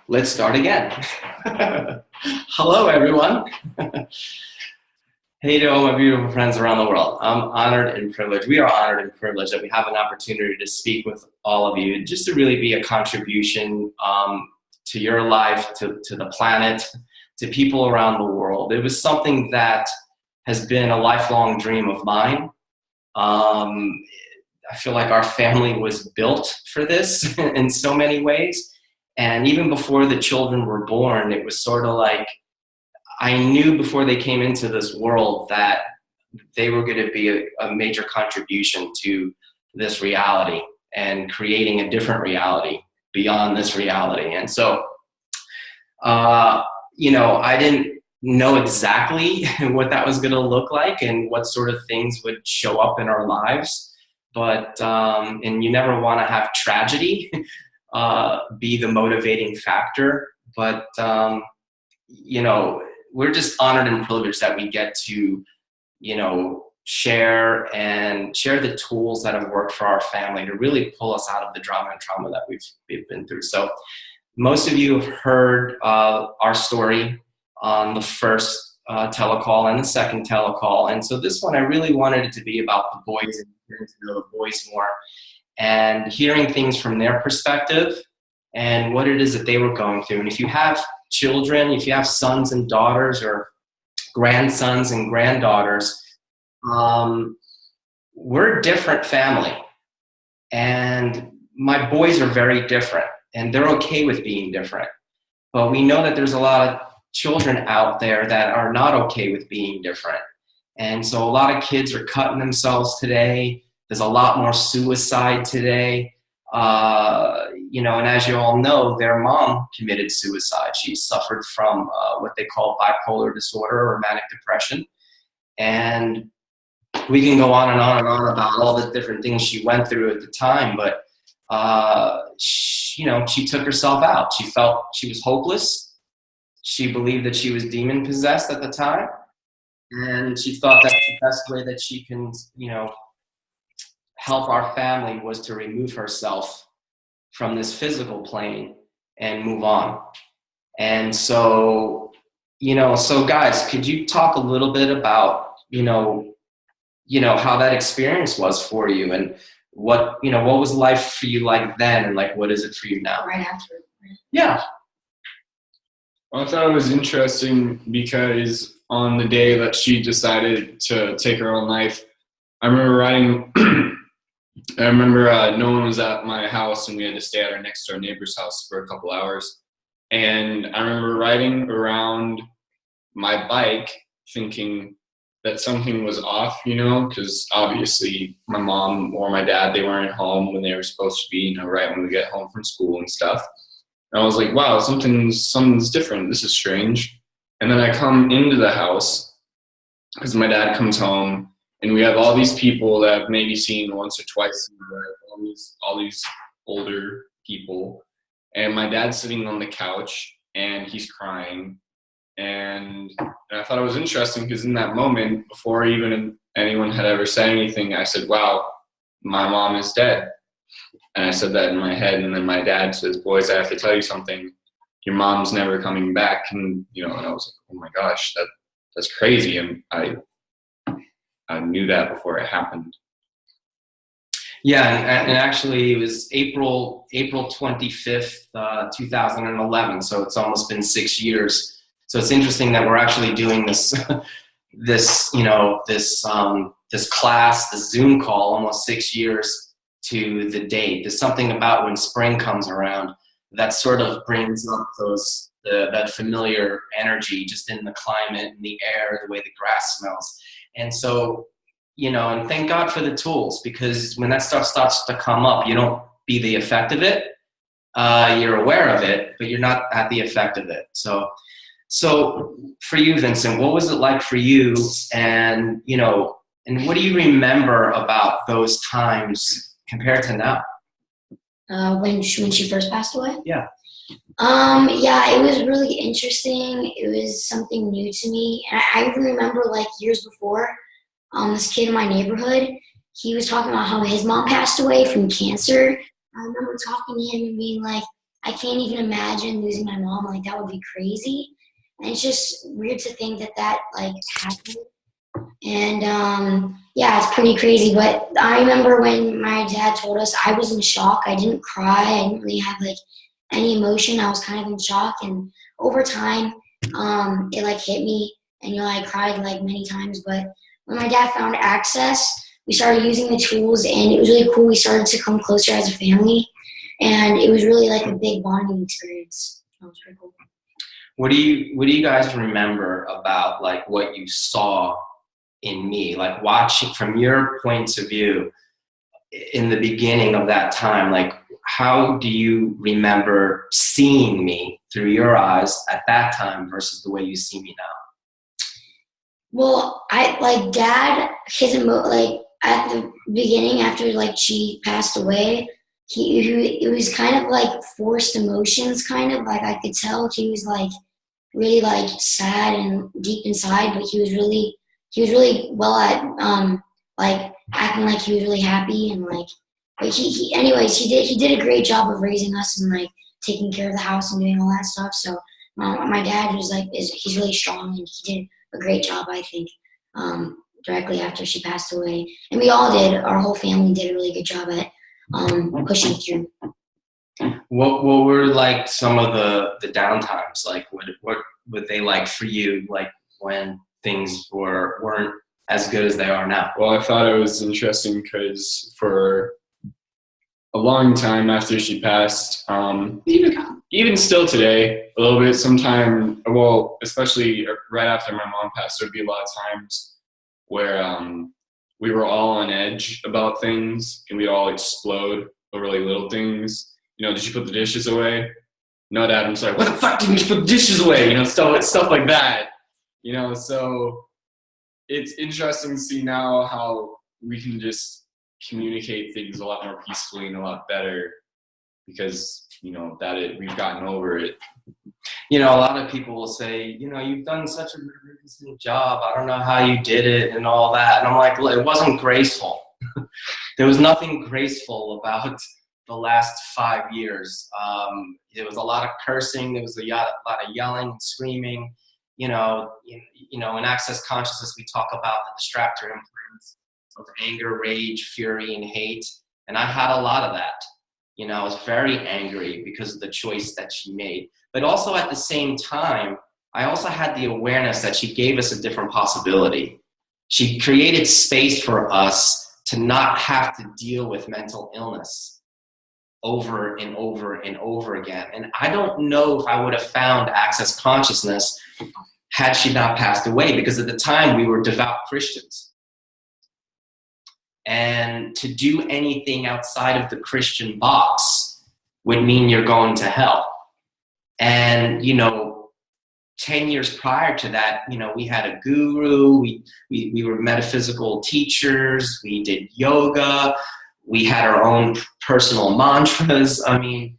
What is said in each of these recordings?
Let's start again. Hello, everyone. Hey to all my beautiful friends around the world. I'm honored and privileged. We are honored and privileged that we have an opportunity to speak with all of you, just to really be a contribution to your life, to the planet, to people around the world. It was something that has been a lifelong dream of mine. I feel like our family was built for this in so many ways. And even before the children were born, it was sort of like I knew before they came into this world that they were going to be a major contribution to this reality and creating a different reality beyond this reality. And so, I didn't know exactly what that was going to look like and what sort of things would show up in our lives. But, and you never want to have tragedy be the motivating factor. But, we're just honored and privileged that we get to, share the tools that have worked for our family to really pull us out of the drama and trauma that we've been through. So most of you have heard our story on the first telecall and the second telecall. And so this one, I really wanted it to be about the boys and getting to know the boys more and hearing things from their perspective and what it is that they were going through. And if you have children, if you have sons and daughters or grandsons and granddaughters, we're a different family. And my boys are very different, and they're okay with being different. But we know that there's a lot of children out there that are not okay with being different. And so a lot of kids are cutting themselves today. There's a lot more suicide today. And as you all know, their mom committed suicide. She suffered from what they call bipolar disorder or manic depression. And we can go on and on and on about all the different things she went through at the time. But, she took herself out. She felt she was hopeless. She believed that she was demon possessed at the time. And she thought that the best way that she can, help our family was to remove herself from this physical plane and move on. And so, so guys, could you talk a little bit about, how that experience was for you and what was life for you like then and like, what is it for you now? Right after. Yeah. Well, I thought it was interesting because on the day that she decided to take her own life, I remember no one was at my house and we had to stay at our next door neighbor's house for a couple hours. And I remember riding around my bike thinking that something was off, because obviously my mom or my dad, they weren't home when they were supposed to be, right when we get home from school and stuff. And I was like, wow, something's different. This is strange. And then I come into the house because my dad comes home. And we have all these people that I've maybe seen once or twice in my life, all these older people. And my dad's sitting on the couch and he's crying. And I thought it was interesting because in that moment, before even anyone had ever said anything, I said, wow, my mom is dead. And I said that in my head. And then my dad says, boys, I have to tell you something. Your mom's never coming back. And, and I was like, oh my gosh, that's crazy. And I knew that before it happened. Yeah, and actually it was April 25th, 2011. So it's almost been 6 years. So it's interesting that we're actually doing this class, this Zoom call, almost 6 years to the date. There's something about when spring comes around that sort of brings up that familiar energy just in the climate and the air, the way the grass smells. And so, and thank God for the tools, because when that stuff starts to come up, you don't be the effect of it. You're aware of it, but you're not at the effect of it. So for you, Vincent, what was it like for you? And, and what do you remember about those times compared to now? When she first passed away? Yeah. It was really interesting. It was something new to me. And I even remember years before, this kid in my neighborhood, he was talking about how his mom passed away from cancer. I remember talking to him and being like, I can't even imagine losing my mom. Like, that would be crazy. And it's just weird to think that like happened. And yeah, it's pretty crazy. But I remember when my dad told us, I was in shock. I didn't cry. I didn't really have like any emotion. I was kind of in shock. And over time, it like hit me. And I cried like many times. But when my dad found access, we started using the tools, and it was really cool. We started to come closer as a family, and it was really like a big bonding experience. That was pretty cool. What do you guys remember about like what you saw in me, like watching from your point of view in the beginning of that time? Like, how do you remember seeing me through your eyes at that time versus the way you see me now? Well, I like Dad. Like at the beginning, after like she passed away, it was kind of like forced emotions. Kind of like I could tell he was like really like sad and deep inside, but he was really well at like acting like he was really happy, and like but he did a great job of raising us and like taking care of the house and doing all that stuff. So my dad was like he's really strong, and he did a great job, I think, directly after she passed away. And we all did, our whole family did a really good job at pushing through. What were like some of the downtimes? Like what were they like for you, like when things weren't as good as they are now? Well, I thought it was interesting because for a long time after she passed, even still today, a little bit sometime, well, especially right after my mom passed, there'd be a lot of times where we were all on edge about things, and we'd all explode over like little things. Did you put the dishes away? No, Dad. I'm sorry. What the fuck did you put the dishes away? Stuff like that. So it's interesting to see now how we can just communicate things a lot more peacefully and a lot better because, we've gotten over it. A lot of people will say, you've done such a magnificent job. I don't know how you did it and all that. And I'm like, it wasn't graceful. There was nothing graceful about the last 5 years. There was a lot of cursing. There was a lot of yelling and screaming. In Access Consciousness, we talk about the distractor imprints of anger, rage, fury, and hate. And I had a lot of that. I was very angry because of the choice that she made. But also at the same time, I also had the awareness that she gave us a different possibility. She created space for us to not have to deal with mental illness over and over and over again. And I don't know if I would have found Access Consciousness had she not passed away, because at the time we were devout Christians. And to do anything outside of the Christian box would mean you're going to hell. And, 10 years prior to that, we had a guru, we were metaphysical teachers, we did yoga, we had our own personal mantras. I mean,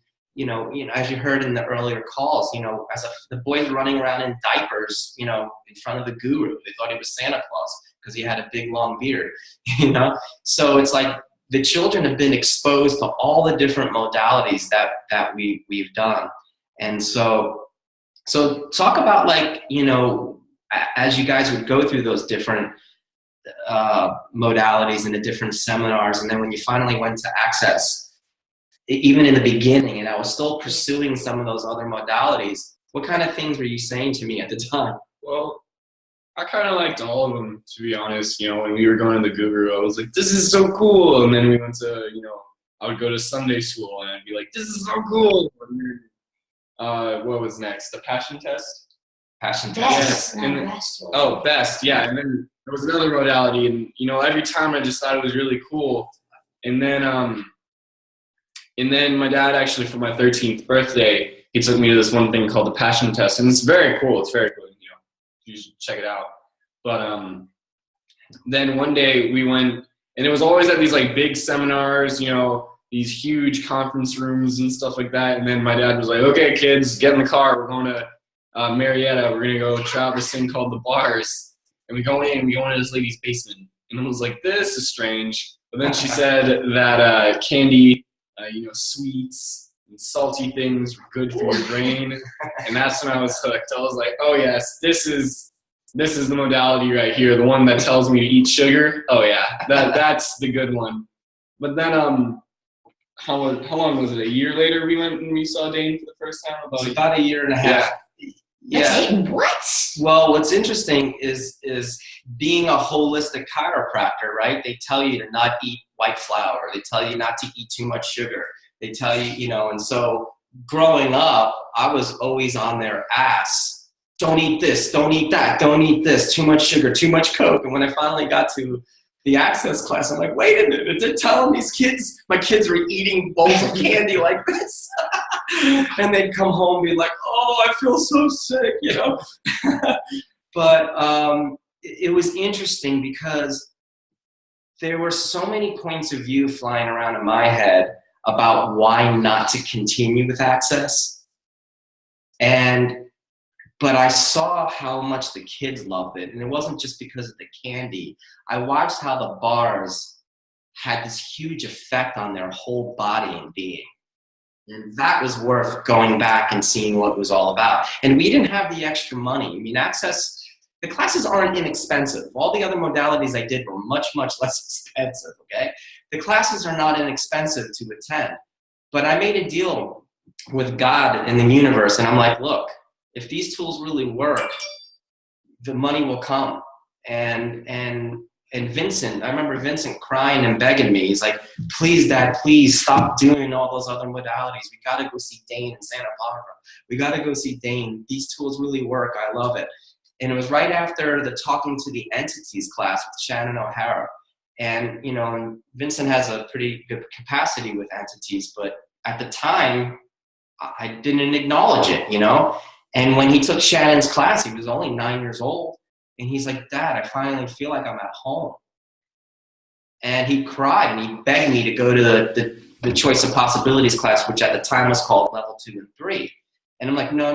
as you heard in the earlier calls, the boys running around in diapers, in front of the guru. They thought he was Santa Claus because he had a big long beard, So it's like the children have been exposed to all the different modalities that we've done. And so talk about like, as you guys would go through those different modalities and the different seminars, and then when you finally went to Access, even in the beginning, and I was still pursuing some of those other modalities, what kind of things were you saying to me at the time? Well, I kind of liked all of them, to be honest. When we were going to the guru, I was like, this is so cool. And then we went to, I would go to Sunday school and I'd be like, this is so cool. What was next? The passion test? Passion Best. test. Yeah. Best. Yeah. And then there was another modality, and every time I just thought it was really cool. And then my dad actually, for my 13th birthday, he took me to this one thing called the passion test, and it's very cool. It's very cool. You should check it out. But then one day we went, and it was always at these like big seminars, these huge conference rooms and stuff like that. And then my dad was like, okay, kids, get in the car. We're going to Marietta. We're going to go try out this thing called the bars. And we go into this lady's basement. And I was like, this is strange. But then she said that candy, sweets, salty things were good for your brain. And that's when I was hooked. I was like, oh yes, this is the modality right here, the one that tells me to eat sugar. Oh yeah, that's the good one. But then how long was it? A year later we went and we saw Dane for the first time? About a year and a half. Yeah. What? Well, what's interesting is being a holistic chiropractor, right? They tell you to not eat white flour. They tell you not to eat too much sugar. They tell you, and so growing up, I was always on their ass. Don't eat this, don't eat that, don't eat this, too much sugar, too much Coke. And when I finally got to the access class, I'm like, wait a minute, they're telling these kids, my kids were eating bowls of candy like this. And they'd come home and be like, oh, I feel so sick, But it was interesting because there were so many points of view flying around in my head about why not to continue with access. But I saw how much the kids loved it. And it wasn't just because of the candy. I watched how the bars had this huge effect on their whole body and being. And that was worth going back and seeing what it was all about. And we didn't have the extra money. I mean, access, the classes aren't inexpensive. All the other modalities I did were much, much less expensive, okay? The classes are not inexpensive to attend. But I made a deal with God and the universe, and I'm like, look, if these tools really work, the money will come. And Vincent, I remember Vincent crying and begging me. He's like, please, Dad, please stop doing all those other modalities. We got to go see Dane in Santa Barbara. We got to go see Dane. These tools really work. I love it. And it was right after the Talking to the Entities class with Shannon O'Hara. And, and Vincent has a pretty good capacity with entities, but at the time, I didn't acknowledge it, And when he took Shannon's class, he was only 9 years old. And he's like, Dad, I finally feel like I'm at home. And he cried and he begged me to go to the Choice of Possibilities class, which at the time was called Level 2 and 3. And I'm like, no,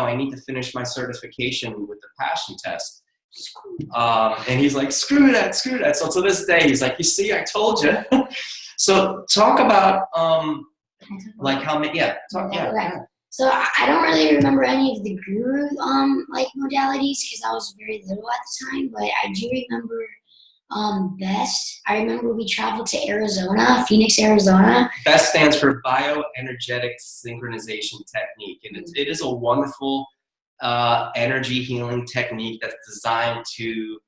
I need to finish my certification with the passion test. And he's like, screw that. So to this day, he's like, you see, I told you. So talk about how many, Okay. So I don't really remember any of the guru modalities because I was very little at the time, but I do remember BEST. I remember we traveled to Arizona, Phoenix, Arizona. BEST stands for Bioenergetic Synchronization Technique, and it is a wonderful energy healing technique that's designed to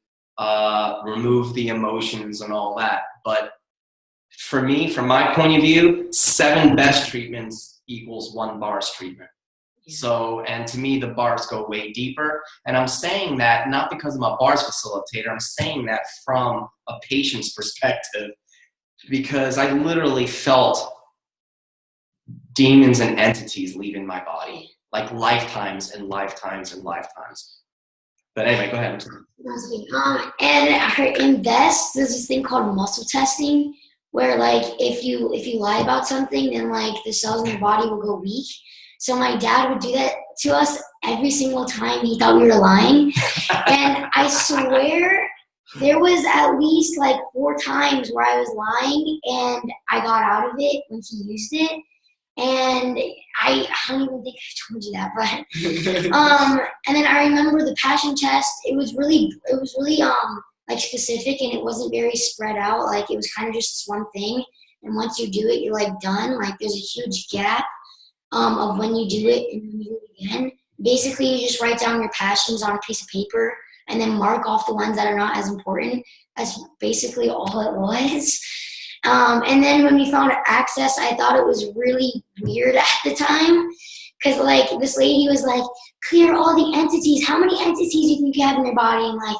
remove the emotions and all that. But for me, from my point of view, 7 BEST treatments equals 1 bars treatment. So, and to me, the bars go way deeper. And I'm saying that not because I'm a bars facilitator, I'm saying that from a patient's perspective, because I literally felt demons and entities leaving my body, like lifetimes and lifetimes and lifetimes. But anyway, go ahead. And in BEST, there's this thing called muscle testing, where if you lie about something, then the cells in your body will go weak. So my dad would do that to us every single time he thought we were lying. And I swear there was at least 4 times where I was lying and I got out of it when he used it. And I don't even think I told you that, but and then I remember the passion test. It was really specific, and it wasn't very spread out. It was kind of just this one thing, and once you do it, you're done. There's a huge gap of when you do it and when you do it again. Basically, you just write down your passions on a piece of paper and then mark off the ones that are not as important. That's basically all it was. And then when we found access, I thought it was really weird at the time because this lady was clear all the entities. How many entities do you think you have in your body? I'm like,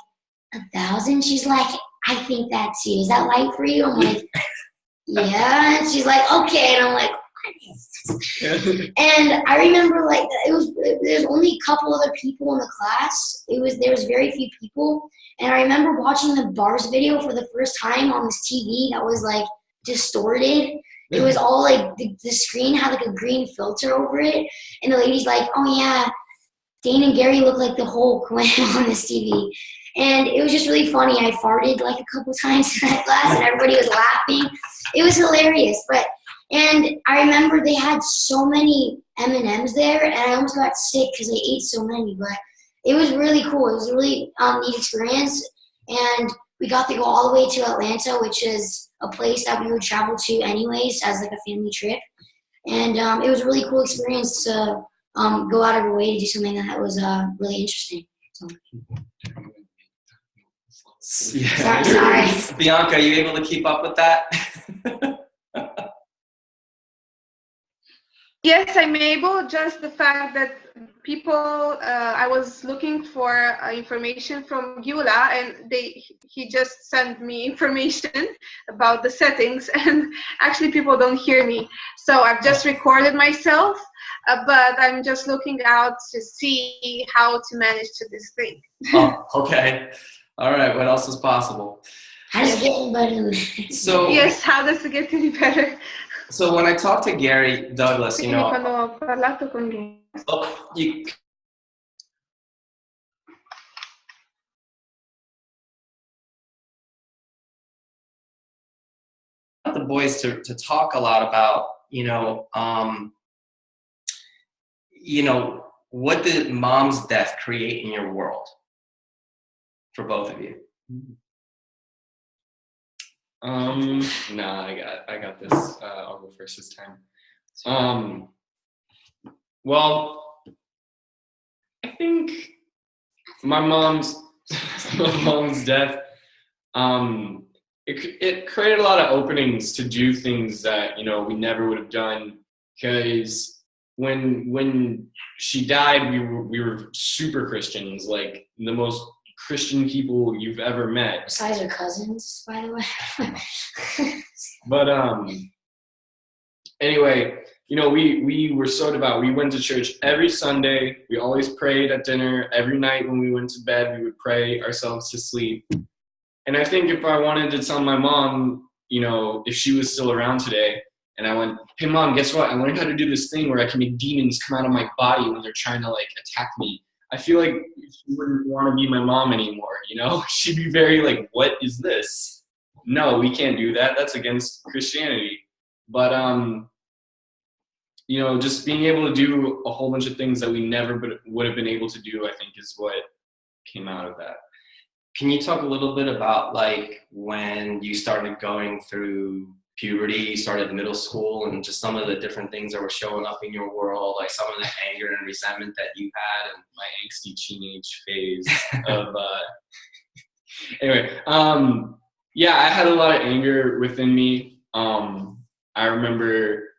1,000? She's like, I think that too. Is that light for you? I'm like, yeah. And she's like, okay. And I'm like, what is this? And I remember there's only a couple other people in the class. There was very few people. And I remember watching the bars video for the first time on this TV that was distorted. It was all the screen had a green filter over it. And the lady's like, oh yeah, Dane and Gary look like the Hulk when on this TV. And it was just really funny. I farted a couple times in that class and everybody was laughing. It was hilarious. But And I remember they had so many M&Ms there, and I almost got sick because I ate so many. But it was really cool. It was a really neat experience, and we got to go all the way to Atlanta, which is a place that we would travel to anyways as like a family trip. And it was a really cool experience to go out of our way to do something that was really interesting. So. Yeah. Sorry. Bianca, are you able to keep up with that? Yes, I'm able. Just the fact that people, I was looking for information from Gyula, and he just sent me information about the settings, and actually people don't hear me. So I've just recorded myself, but I'm just looking out to see how to manage to this thing. Oh, okay. All right. What else is possible? How does it get any better? So yes, how does it get any better? So when I talked to Gary Douglas, you know, Quando ho parlato con lui. The boys to talk a lot about, what did mom's death create in your world for both of you? No, I got this. I'll go first this time. Well, I think my mom's death, it created a lot of openings to do things that, we never would have done, because when she died, we were super Christians, like the most Christian people you've ever met. Besides her cousins, by the way. But anyway, we were so devout. We went to church every Sunday. We always prayed at dinner. Every night when we went to bed, we would pray ourselves to sleep. And I think if I wanted to tell my mom, if she was still around today, and I went, hey mom, guess what? I learned how to do this thing where I can make demons come out of my body when they're trying to attack me. I feel like she wouldn't want to be my mom anymore, She'd be very like, what is this? No, we can't do that. That's against Christianity. But, just being able to do a whole bunch of things that we never would have been able to do, I think, is what came out of that. Can you talk a little bit about when you started going through puberty, you started middle school, and just some of the different things that were showing up in your world, like some of the anger and resentment that you had, and my angsty teenage phase of anyway, yeah, I had a lot of anger within me. I remember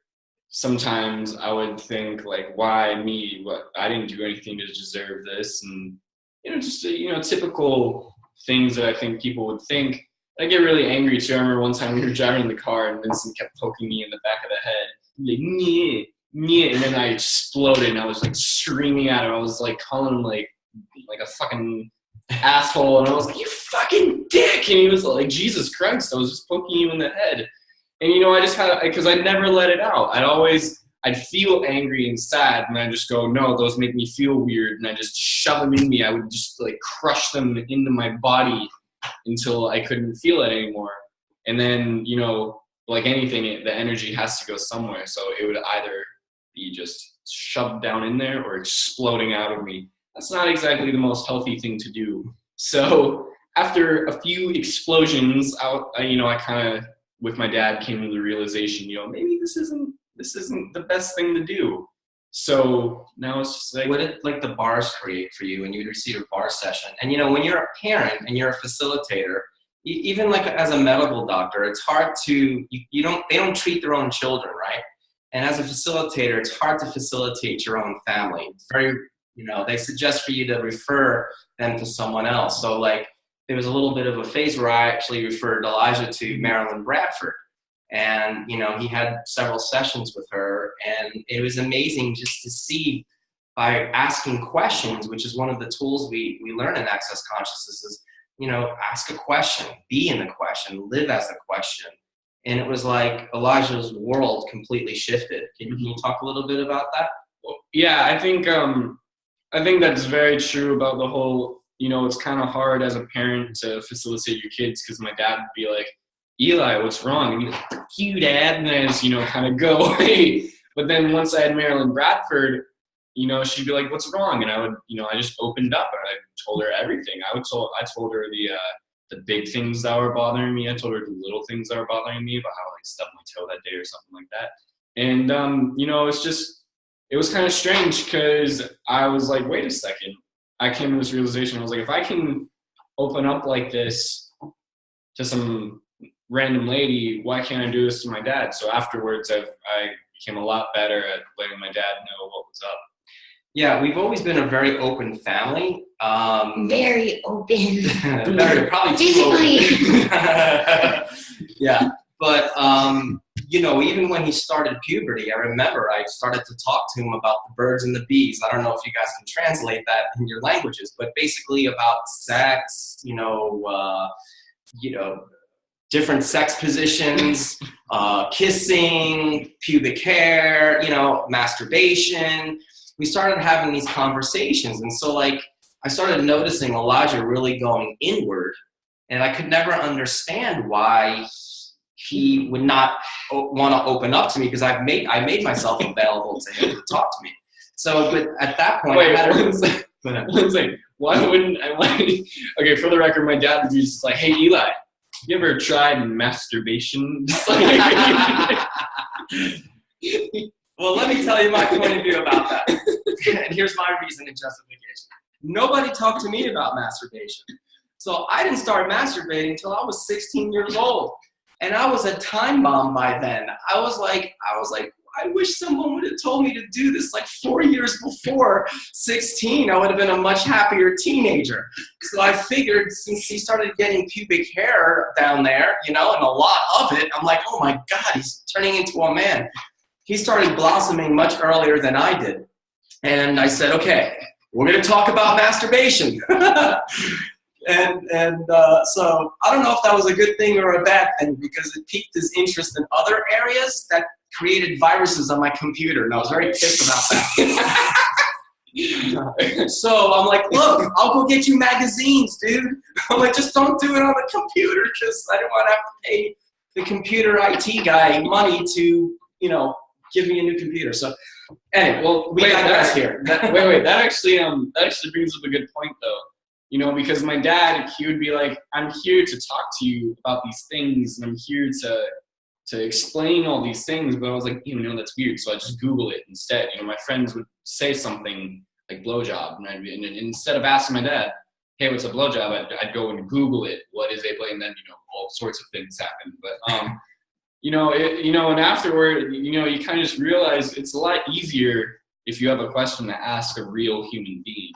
sometimes I would think why me? What, I didn't do anything to deserve this, and just typical things that I think people would think. I get really angry too. I remember one time we were driving in the car and Vincent kept poking me in the back of the head, like "Nyeh, nyeh," and then I exploded and I was screaming at him. I was calling him like a fucking asshole, and I was like, "You fucking dick!" And he was like, "Jesus Christ, I was just poking you in the head." And I just had, because I never let it out. I'd feel angry and sad, and I just go, no, those make me feel weird, and I just shove them in me. I would just crush them into my body until I couldn't feel it anymore. And then, like anything, the energy has to go somewhere. So it would either be just shoved down in there or exploding out of me. That's not exactly the most healthy thing to do. So after a few explosions out, I kind of, with my dad, came to the realization, maybe this isn't the best thing to do. So now it's just what did the bars create for you when you would receive a bar session? And when you're a parent and you're a facilitator, even as a medical doctor, it's hard to they don't treat their own children, right? And as a facilitator, it's hard to facilitate your own family. It's very, they suggest for you to refer them to someone else. So there was a little bit of a phase where I actually referred Elijah to Marilyn Bradford. And, he had several sessions with her, and it was amazing just to see, by asking questions, which is one of the tools we learn in Access Consciousness, is, ask a question, be in the question, live as the question. And it was like Elijah's world completely shifted. Can you talk a little bit about that? Well, yeah, I think that's very true about the whole, it's kind of hard as a parent to facilitate your kids, because my dad would be like, Eli, what's wrong? And he's like, you, Dad. And then I just, kind of go away. But then once I had Marilyn Bradford, she'd be like, what's wrong? And I would, I just opened up and I told her everything. I told her the big things that were bothering me. I told her the little things that were bothering me, about how I stubbed my toe that day or something like that. And, it was kind of strange because I was like, wait a second. I came to this realization. I was like, if I can open up like this to some random lady, why can't I do this to my dad? So afterwards, I became a lot better at letting my dad know what was up. Yeah, we've always been a very open family. Very open. Probably too open. Yeah, but even when he started puberty, I remember I started to talk to him about the birds and the bees. I don't know if you guys can translate that in your languages, but basically about sex, different sex positions, kissing, pubic hair, masturbation. We started having these conversations. And so I started noticing Elijah really going inward, and I could never understand why he would not want to open up to me, because I made myself available to him to talk to me. So, but at that point, one second. Why wouldn't I? Okay, for the record, my dad would be just like, hey, Eli, you ever tried masturbation? Well, let me tell you my point of view about that. And here's my reason and justification. Nobody talked to me about masturbation. So I didn't start masturbating until I was 16 years old. And I was a time bomb by then. I was like, I wish someone would have told me to do this 4 years before 16. I would have been a much happier teenager. So I figured, since he started getting pubic hair down there, and a lot of it, I'm like, oh my God, he's turning into a man. He started blossoming much earlier than I did. And I said, okay, we're going to talk about masturbation. So I don't know if that was a good thing or a bad thing, because it piqued his interest in other areas that created viruses on my computer, and I was very pissed about that. So I'm like, look, I'll go get you magazines, dude. I'm like, just don't do it on the computer, because I don't want to have to pay the computer IT guy money to, give me a new computer. So anyway, well, we digress here. That actually brings up a good point, though. Because my dad, he would be like, I'm here to talk to you about these things, and I'm here to explain all these things. But I was like, that's weird. So I just Google it instead. My friends would say something like blowjob, and instead of asking my dad, hey, what's a blowjob? I'd go and Google it. What is a blowjob? And then, all sorts of things happen. But, and afterward, you kind of just realize it's a lot easier if you have a question to ask a real human being.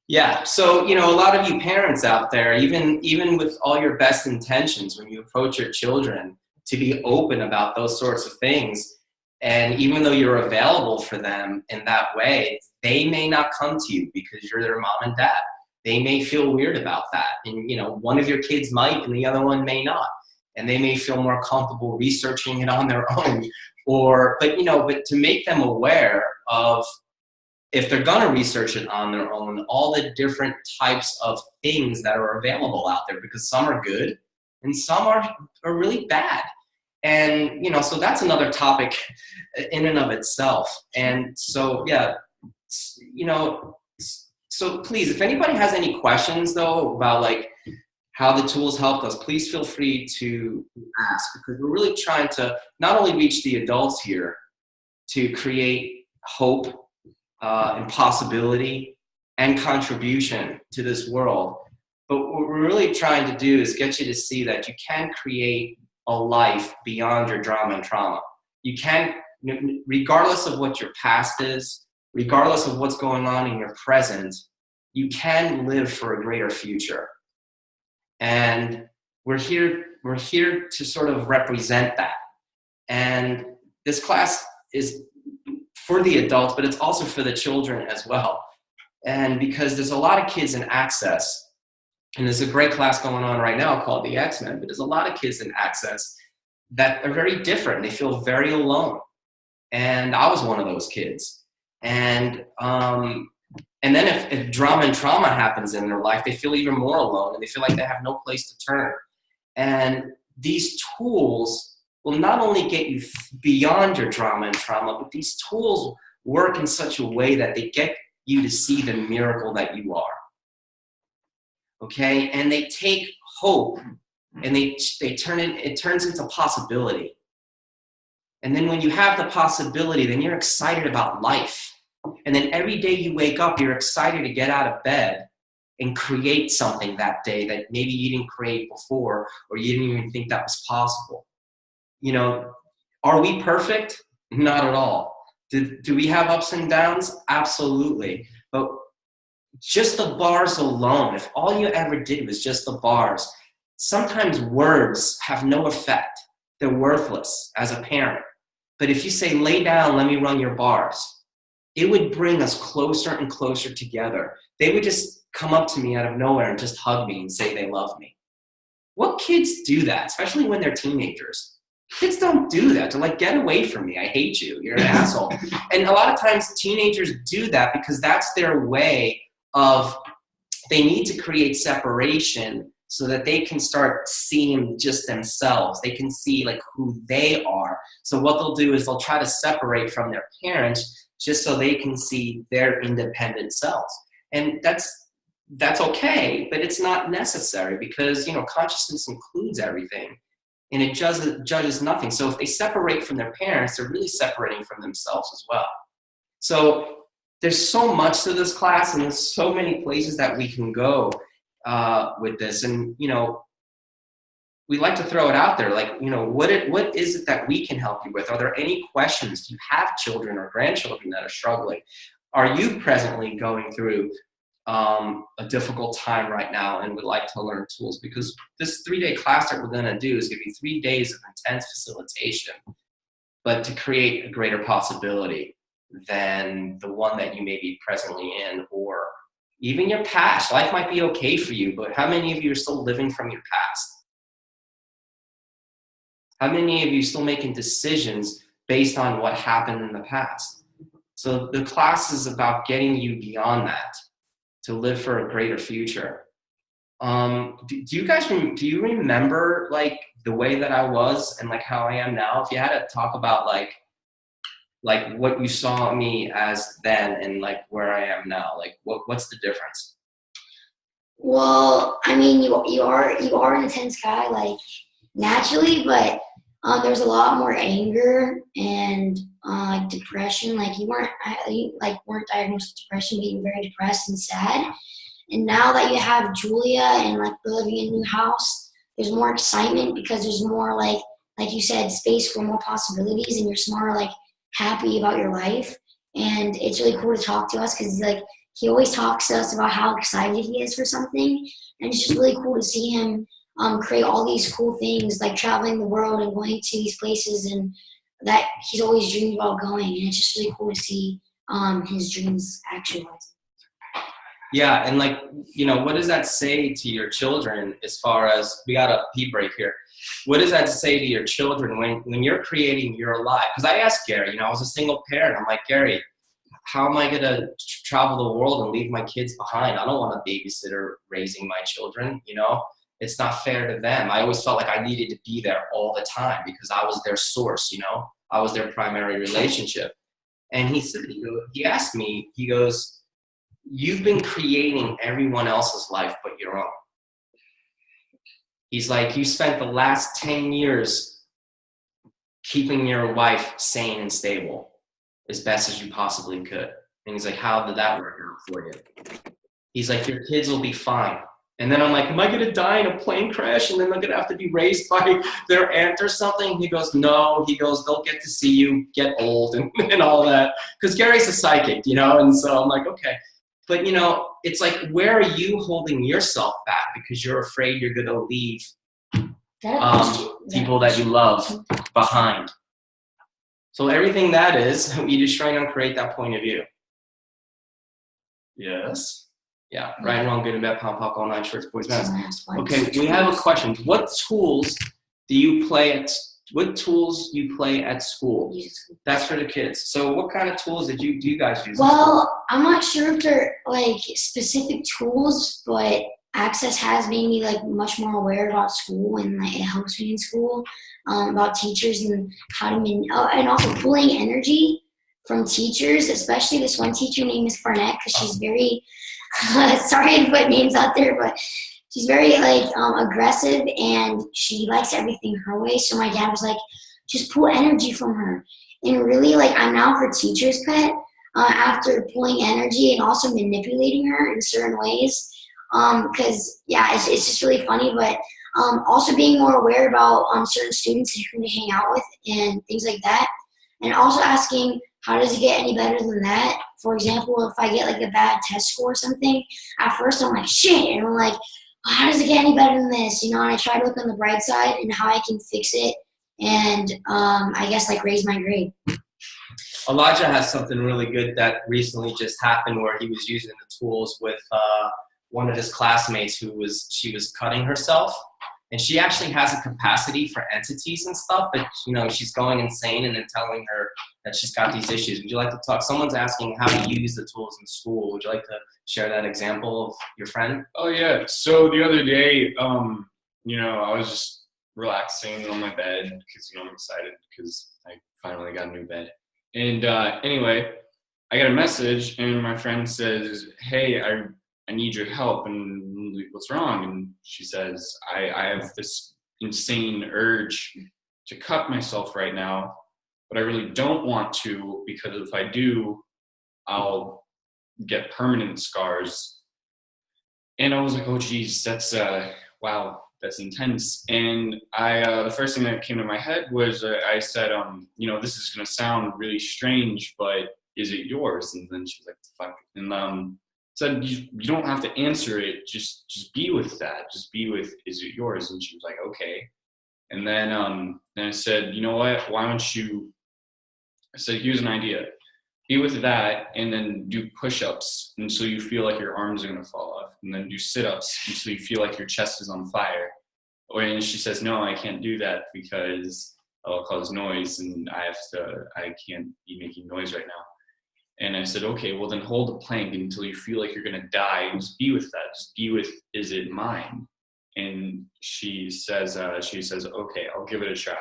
Yeah, so a lot of you parents out there, even with all your best intentions, when you approach your children, to be open about those sorts of things, and even though you're available for them in that way, they may not come to you because you're their mom and dad. They may feel weird about that, and one of your kids might, and the other one may not, and they may feel more comfortable researching it on their own, but to make them aware of, if they're going to research it on their own, all the different types of things that are available out there, because some are good and some are really bad. And, so that's another topic in and of itself. And so, yeah, so please, if anybody has any questions, though, about how the tools helped us, please feel free to ask, because we're really trying to not only reach the adults here to create hope, and possibility and contribution to this world. But what we're really trying to do is get you to see that you can create a life beyond your drama and trauma. You can, regardless of what your past is, regardless of what's going on in your present, you can live for a greater future. And we're here to sort of represent that. And this class is for the adults, but it's also for the children as well. And because there's a lot of kids in Access, and there's a great class going on right now called the X-Men, but there's a lot of kids in Access that are very different. They feel very alone. And I was one of those kids. And then if drama and trauma happens in their life, they feel even more alone, and they feel like they have no place to turn. And these tools will not only get you beyond your drama and trauma, but these tools work in such a way that they get you to see the miracle that you are. Okay? And they take hope and they turn it turns into possibility. And then when you have the possibility, then you're excited about life. And then every day you wake up, you're excited to get out of bed and create something that day that maybe you didn't create before, or you didn't even think that was possible. You know, are we perfect? Not at all. Do we have ups and downs? Absolutely. But just the bars alone, if all you ever did was just the bars, sometimes words have no effect. They're worthless as a parent. But if you say, lay down, let me run your bars, it would bring us closer and closer together. They would just come up to me out of nowhere and just hug me and say they love me. What kids do that, especially when they're teenagers? Kids don't do that. They're like, get away from me. I hate you. You're an asshole. And a lot of times teenagers do that because that's their way of, they need to create separation so that they can start seeing just themselves. They can see like who they are. So what they'll do is they'll try to separate from their parents just so they can see their independent selves. And that's okay, but it's not necessary because, you know, consciousness includes everything and it judges nothing. So if they separate from their parents, they're really separating from themselves as well. So there's so much to this class and there's so many places that we can go with this. And, you know, we like to throw it out there, like, you know, what is it that we can help you with? Are there any questions? Do you have children or grandchildren that are struggling? Are you presently going through a difficult time right now and would like to learn tools? Because this 3-day class that we're going to do is going to be 3 days of intense facilitation, but to create a greater possibility than the one that you may be presently in, or even your past. Life might be okay for you, but how many of you are still living from your past? How many of you are still making decisions based on what happened in the past? So the class is about getting you beyond that, to live for a greater future. Do you remember like the way that I was and like how I am now? If you had to talk about like what you saw me as then and like where I am now, like what's the difference? Well, I mean, you are an intense guy, like naturally, but there's a lot more anger and like depression. Like you weren't diagnosed with depression, being very depressed and sad. And now that you have Julia and like living in a new house, there's more excitement because there's more like you said, space for more possibilities, and you're just more like happy about your life. And it's really cool to talk to us because like he always talks to us about how excited he is for something, and it's just really cool to see him create all these cool things, like traveling the world and going to these places, and that he's always dreamed about going. And it's just really cool to see his dreams actualized. Yeah, and like, you know, what does that say to your children as far as, we got a pee break here. What does that say to your children when you're creating your life? Because I asked Gary, you know, I was a single parent. I'm like, Gary, how am I going to travel the world and leave my kids behind? I don't want a babysitter raising my children, you know? It's not fair to them. I always felt like I needed to be there all the time because I was their source, you know? I was their primary relationship. And he said, he asked me, he goes, you've been creating everyone else's life but your own. He's like, you spent the last 10 years keeping your wife sane and stable as best as you possibly could. And he's like, how did that work out for you? He's like, your kids will be fine. And then I'm like, am I going to die in a plane crash and then they're going to have to be raised by their aunt or something? He goes, no. He goes, they'll get to see you get old and all that. Because Gary's a psychic, you know? And so I'm like, okay. But, you know, it's like, where are you holding yourself back because you're afraid you're going to leave people that you love behind? So everything that is, you just trying to create that point of view. Yes. Yeah, right and wrong, good and bad, pom pop, all nine shorts, boys, men. Okay, we have a question. What tools you play at school? That's for the kids. So what kind of tools do you guys use? Well, I'm not sure if they're like specific tools, but Access has made me like much more aware about school, and like it helps me in school, about teachers and how to and also pulling energy from teachers, especially this one teacher named Miss Barnett, because she's very sorry to put names out there, but she's very like aggressive, and she likes everything her way. So my dad was like, just pull energy from her. And really, like, I'm now her teacher's pet after pulling energy and also manipulating her in certain ways. Because yeah, it's just really funny, but also being more aware about certain students who to hang out with and things like that, and also asking, how does it get any better than that? For example, if I get like a bad test score or something, at first I'm like, shit, and I'm like, how does it get any better than this? You know, and I try to look on the bright side and how I can fix it, and I guess like raise my grade. Elijah has something really good that recently just happened, where he was using the tools with one of his classmates she was cutting herself, and she actually has a capacity for entities and stuff, but you know, she's going insane and then telling her that she's got these issues. Would you like to talk? Someone's asking how to use the tools in school. Would you like to share that example of your friend? Oh yeah. So the other day, you know, I was just relaxing on my bed because, you know, I'm excited because I finally got a new bed. And anyway, I got a message, and my friend says, "Hey, I need your help." And I'm like, "What's wrong?" And she says, I have this insane urge to cut myself right now, but I really don't want to, because if I do, I'll get permanent scars. And I was like, oh geez, that's wow, that's intense. And I the first thing that came to my head was I said, you know, this is gonna sound really strange, but is it yours? And then she was like, fuck. And said, you don't have to answer it, just be with that, just be with, is it yours? And she was like, okay. And then I said, you know what, why don't you, I said, here's an idea. Be with that, and then do push-ups until you feel like your arms are gonna fall off, and then do sit-ups until you feel like your chest is on fire. And she says, no, I can't do that because I'll cause noise, and I can't be making noise right now. And I said, okay, well then hold the plank until you feel like you're gonna die, and just be with that. Just be with, is it mine? And she says, okay, I'll give it a try.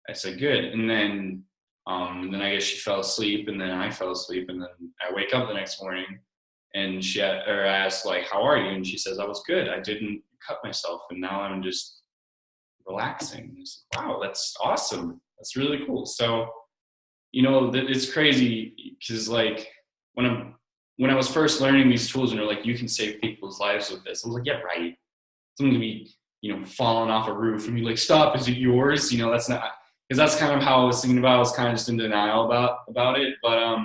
I said, good. And then I guess she fell asleep, and then I fell asleep, and then I wake up the next morning, and I asked, like, how are you? And she says, I was good. I didn't cut myself, and now I'm just relaxing. I said, wow, that's awesome. That's really cool. So, you know, it's crazy because, like, when I was first learning these tools, and they're like, you can save people's lives with this, I was like, yeah, right. Someone to be, you know, falling off a roof and be like, stop, is it yours? You know, that's not, because that's kind of how I was thinking about it. I was kind of just in denial about it. But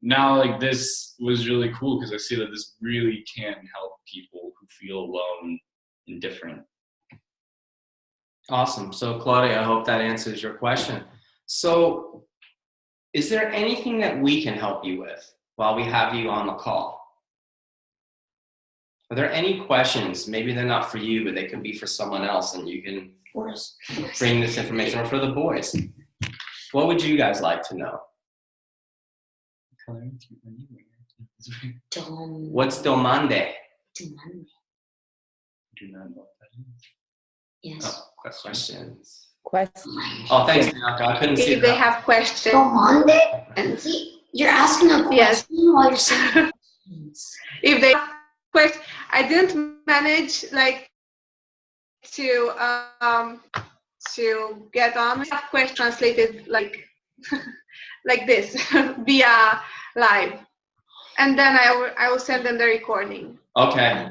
now, like, this was really cool because I see that this really can help people who feel alone and different. Awesome. So Claudia, I hope that answers your question. So is there anything that we can help you with while we have you on the call? Are there any questions? Maybe they're not for you, but they could be for someone else, and you can bring this information, or for the boys. What would you guys like to know? What's domande? Domande. Do not know what that is. Yes. Oh, questions. Question. Oh, thanks, Bianca. I couldn't see If they that. have questions. Domande? And You're asking a question Yes. while you're saying questions. if they have questions, I didn't manage like to get on. We have questions translated like like this via live, and then I will send them the recording. Okay,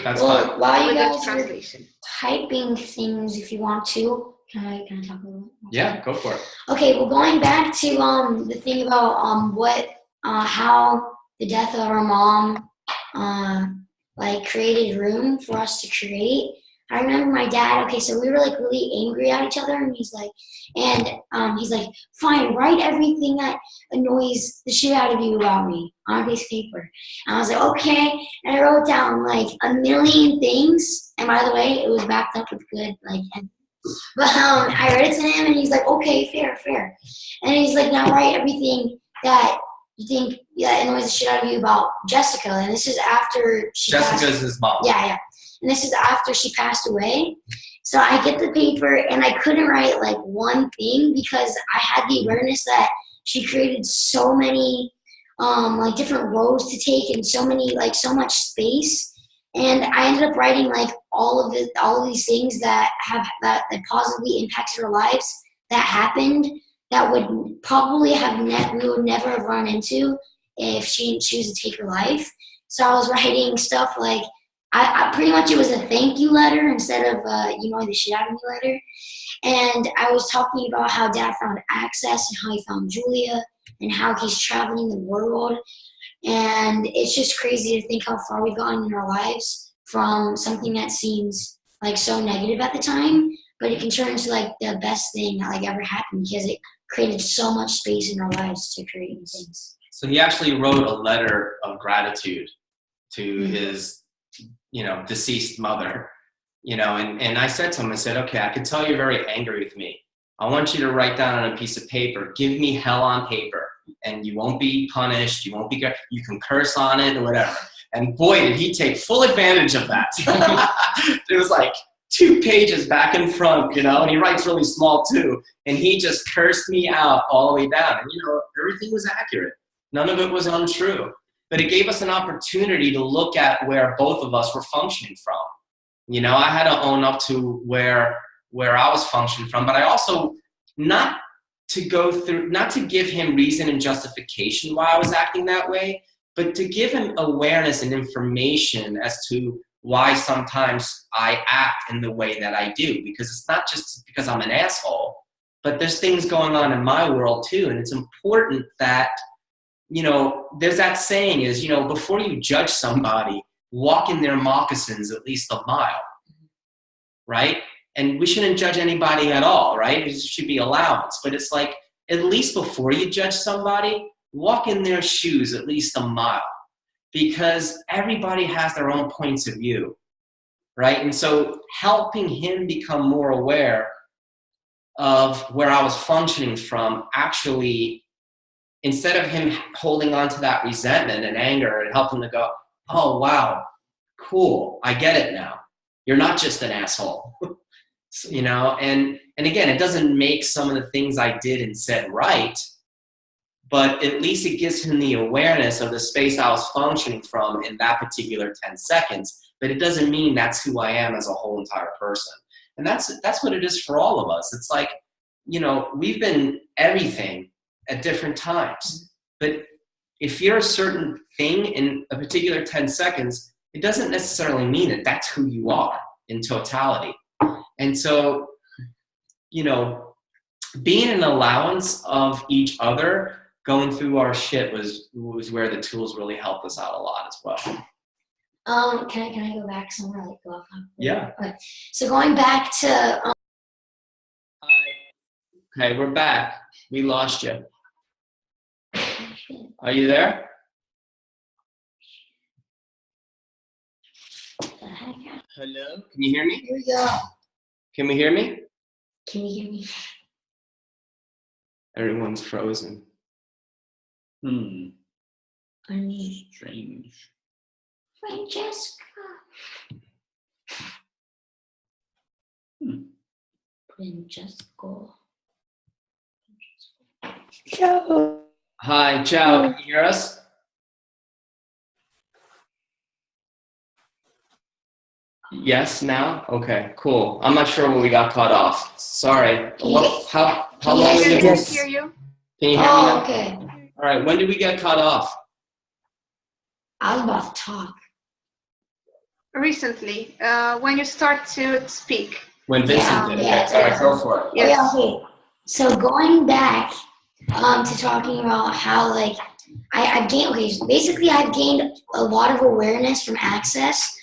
that's Well, fine. while you with the guys are translation. typing things, if you want to, can I talk a little bit? Yeah, go for it. Okay, well, going back to the thing about how the death of our mom like created room for us to create. I remember my dad. Okay, so we were like really angry at each other, and he's like, fine, write everything that annoys the shit out of you about me on a piece of paper. And I was like, okay, and I wrote down like a million things. And by the way, it was backed up with good like. But I read it to him, and he's like, okay, fair. And he's like, now write everything that you think it annoys the shit out of you about Jessica, and this is after Jessica's his mom. Yeah. And this is after she passed away. So I get the paper, and I couldn't write like one thing because I had the awareness that she created so many like different roads to take and so much space. And I ended up writing like all of these things that positively impacted our lives that happened that would probably we would never have run into if she didn't choose to take her life. So I was writing stuff like, I pretty much, it was a thank you letter instead of the shit out of me letter. And I was talking about how Dad found access and how he found Julia and how he's traveling the world. And it's just crazy to think how far we've gotten in our lives from something that seems like so negative at the time, but it can turn into like the best thing that like ever happened because it created so much space in our lives to create new things. So he actually wrote a letter of gratitude to his, deceased mother, and I said to him, I said, okay, I could tell you're very angry with me. I want you to write down on a piece of paper, give me hell on paper, and you won't be punished, you can curse on it or whatever. And boy, did he take full advantage of that. It was like 2 pages back and front, and he writes really small too. And he just cursed me out all the way down. And, everything was accurate. None of it was untrue. But it gave us an opportunity to look at where both of us were functioning from. I had to own up to where I was functioning from, but I also, not to give him reason and justification why I was acting that way, but to give him awareness and information as to why sometimes I act in the way that I do. Because it's not just because I'm an asshole, but there's things going on in my world too. And it's important that, there's that saying is, before you judge somebody, walk in their moccasins at least a mile, right? And we shouldn't judge anybody at all, right? It should be allowance. But it's like, at least before you judge somebody, walk in their shoes at least a mile. Because everybody has their own points of view, right? And so helping him become more aware of where I was functioning from, actually, instead of him holding on to that resentment and anger, and help him to go, oh, wow, cool, I get it now. You're not just an asshole. And again, it doesn't make some of the things I did and said right, but at least it gives him the awareness of the space I was functioning from in that particular 10 seconds. But it doesn't mean that's who I am as a whole entire person. And that's what it is for all of us. It's like, we've been everything at different times. But if you're a certain thing in a particular 10 seconds, it doesn't necessarily mean that that's who you are in totality. And so, being an allowance of each other, going through our shit was where the tools really helped us out a lot as well. Can I go back somewhere? Like go off? Yeah. Okay. So going back to. Okay, we're back. We lost you. Are you there? Hello? Can you hear me? Here we go. Can we hear me? Can you hear me? Everyone's frozen. Strange. Francesca. Francesco. Ciao. Hi, ciao. Can you hear us? Yes, now? Okay, cool. I'm not sure when we got cut off. Sorry. How long did it? Yes. Hear you? Can you hear me now? Okay. All right, when did we get cut off? I was about to talk. Recently, when you start to speak. When Vincent did it. Yeah. All right, go for it. Yes. Yeah, okay. So going back to talking about how like I've gained, basically I've gained a lot of awareness from Access,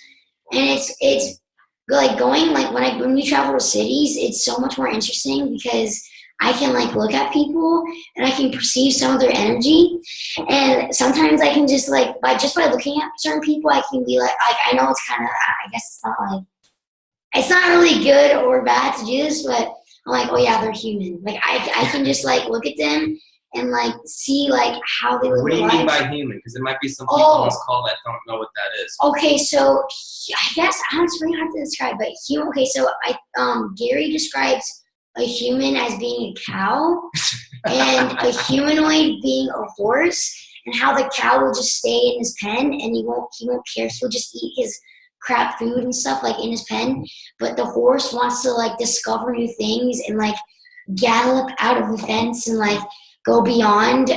and it's like going like when we travel to cities, it's so much more interesting because I can like look at people and I can perceive some of their energy, and sometimes I can just like by looking at certain people, I can be like I know it's kind of, I guess it's not really good or bad to do this, but I'm like, oh yeah, they're human. Like I can just like look at them and like see like how they live What do their you mean lives. by human? Because there might be some people on this call that don't know what that is. Okay, so I guess it's really hard to describe, but okay, so Gary describes a human as being a cow and a humanoid being a horse, and how the cow will just stay in his pen and he won't care. He'll just eat his crap food and stuff like in his pen, but the horse wants to like discover new things and like gallop out of the fence and like go beyond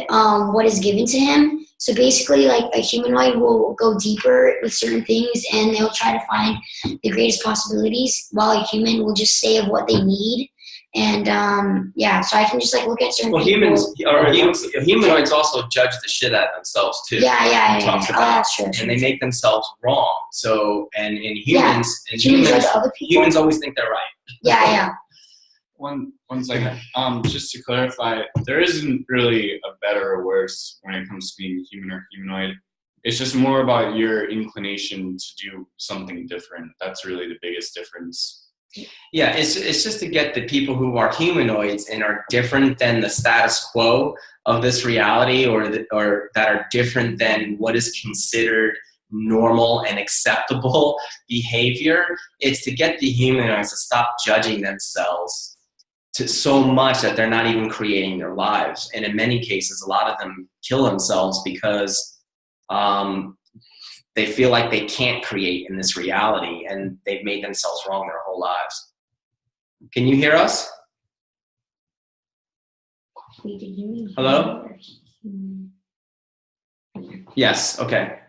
what is given to him. So basically, like a humanoid will go deeper with certain things and they'll try to find the greatest possibilities, while a human will just say of what they need. And so I can just like look at certain people. Humanoids also judge the shit out of themselves too. Yeah. That's true. And they make themselves wrong. So, and in humans, humans always think they're right. Yeah. One second. Just to clarify, there isn't really a better or worse when it comes to being human or humanoid. It's just more about your inclination to do something different. That's really the biggest difference. Yeah, it's just to get the people who are humanoids and are different than the status quo of this reality, or that are different than what is considered normal and acceptable behavior. It's to get the humanoids to stop judging themselves to so much that they're not even creating their lives. And in many cases, a lot of them kill themselves because they feel like they can't create in this reality, and they've made themselves wrong their whole lives. Can you hear us? Hello? Yes, okay,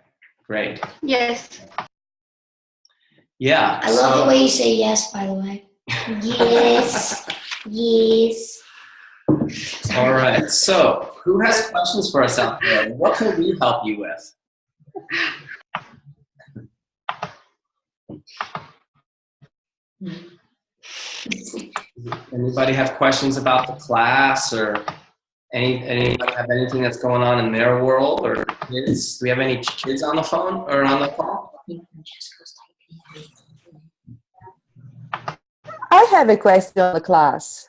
great. Yes. Yeah. I love the way you say yes, by the way. Yes. Yes. All right, so who has questions for us out there? What can we help you with? Anybody have questions about the class, or anybody have anything that's going on in their world, or kids? Do we have any kids on the phone or on the call? I have a question on the class.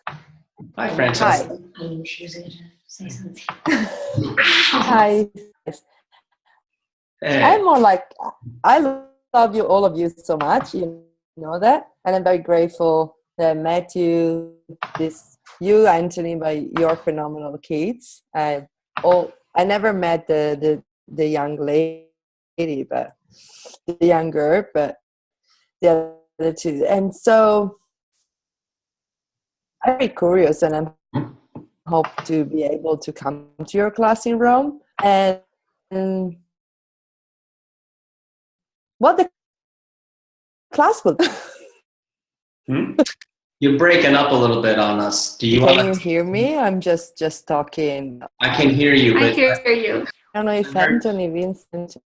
Hi, Francesca. I knew she was going to say something. Hi. Hey. I'm more like, I love you, all of you, so much. You know that, and I'm very grateful that I met you, you, Anthony, by your phenomenal kids. I never met the young lady, but the younger, but the other two. And so I'm very curious, and I hope to be able to come to your class in Rome, and what the class will. You're breaking up a little bit on us. Do you Can you hear me? I'm just talking. I can hear you, but I hear you. I don't know if Anthony, Vincent.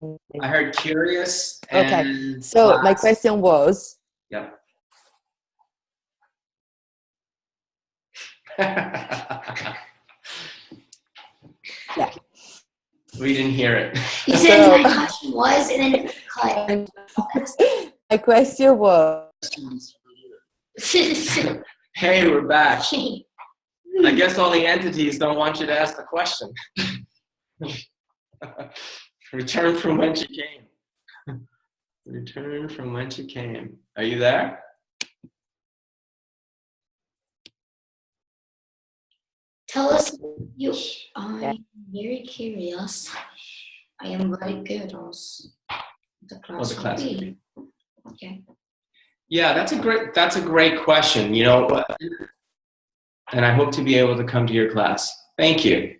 I heard curious. Okay, And so class. my question was. Yep. Yeah. We didn't hear it. You said my question was, and then it cut. My question was. Hey, we're back. I guess all the entities don't want you to ask the question. Return from whence you came. Return from whence you came. Are you there? Tell us you. I'm very curious. I am very curious. The class, The class will be. Okay. Yeah, that's a great question. You know, and I hope to be able to come to your class. Thank you.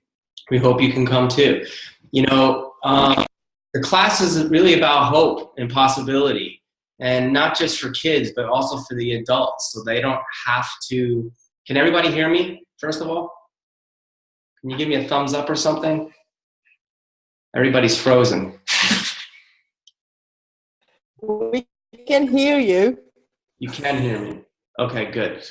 We hope you can come too. You know, the class is really about hope and possibility, and not just for kids, but also for the adults, so they don't have to. Can everybody hear me, first of all? Can you give me a thumbs up or something? Everybody's frozen. We can hear you. You can hear me. Okay, good.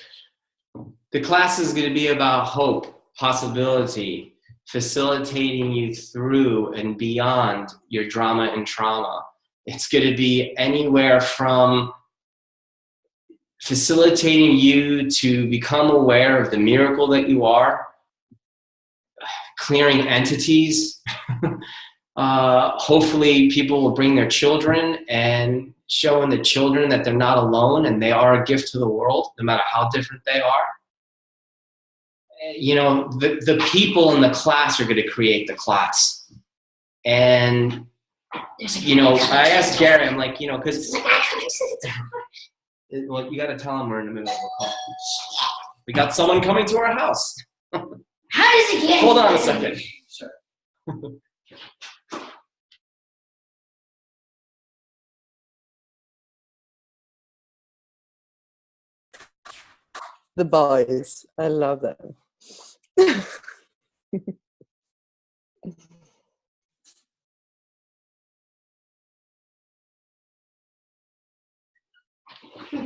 The class is going to be about hope, possibility, facilitating you through and beyond your drama and trauma. It's going to be anywhere from facilitating you to become aware of the miracle that you are, clearing entities. Hopefully people will bring their children and showing the children that they're not alone and they are a gift to the world, no matter how different they are. You know, the people in the class are going to create the class. And, you know, I asked Gary, I'm like, you know, because, well, you got to tell him we're in the middle of a call. We got someone coming to our house. How does it get? Hold on a second. Sure. The boys, I love them.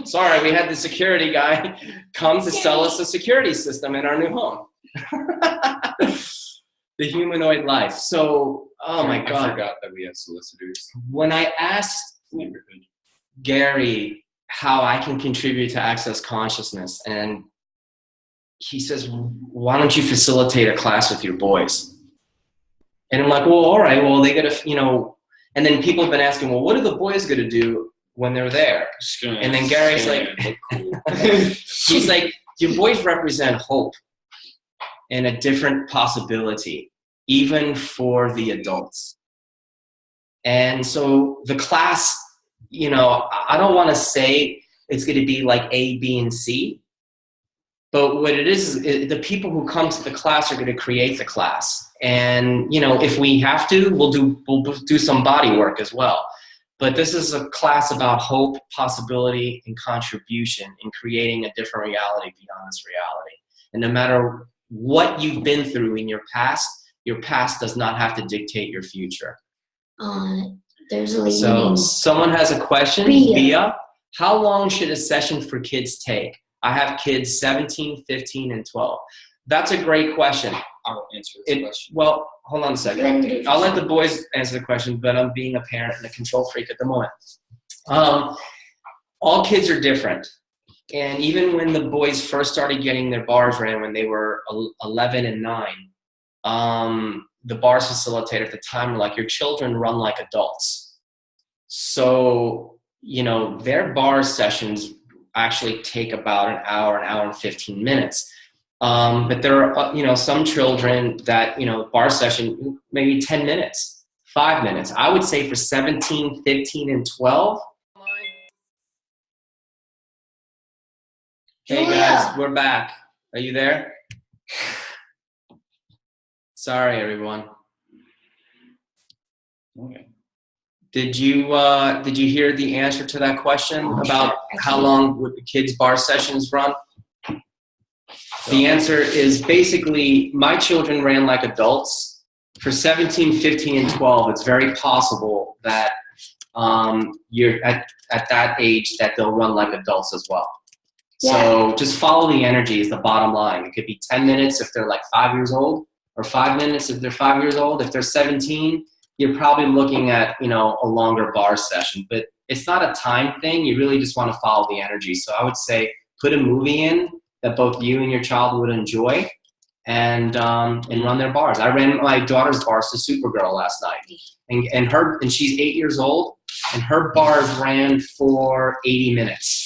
Sorry, we had the security guy come to sell us a security system in our new home. The humanoid life. So, oh my God. I forgot that we had solicitors. When I asked Gary how I can contribute to Access Consciousness, and he says, why don't you facilitate a class with your boys? And I'm like, well, all right, well, they gotta, you know, and then people have been asking, well, what are the boys gonna do when they're there? And then Gary's like, he's like, your boys represent hope and a different possibility, even for the adults. And so the class, you know, I don't want to say it's going to be like A, B, and C, but what it is the people who come to the class are going to create the class. And, you know, if we have to, we'll do some body work as well. But this is a class about hope, possibility, and contribution in creating a different reality beyond this reality. And no matter what you've been through in your past does not have to dictate your future. There's a lady So named someone has a question. Bia, how long should a session for kids take? I have kids 17, 15, and 12. That's a great question. I'll answer this question. Well, hold on a second. I'll let the boys answer the question, but I'm being a parent and a control freak at the moment. All kids are different. And even when the boys first started getting their bars ran when they were 11 and 9, the bars facilitator at the time were like, your children run like adults. So, you know, their bar sessions actually take about an hour and 15 minutes. But there are, you know, some children that, you know, bar session, maybe 10 minutes, 5 minutes. I would say for 17, 15, and 12. Hey guys, we're back. Are you there? Sorry, everyone. Okay. Did you hear the answer to that question about how long would the kids' bar sessions run? The answer is basically my children ran like adults. For 17, 15, and 12, it's very possible that you're at that age that they'll run like adults as well. Yeah. So just follow the energy is the bottom line. It could be 10 minutes if they're like 5 years old, or 5 minutes if they're 5 years old. If they're 17, you're probably looking at, you know, a longer bar session. But it's not a time thing. You really just want to follow the energy. So I would say put a movie in that both you and your child would enjoy, and run their bars. I ran my daughter's bars to Supergirl last night, and she's 8 years old, and her bars ran for 80 minutes.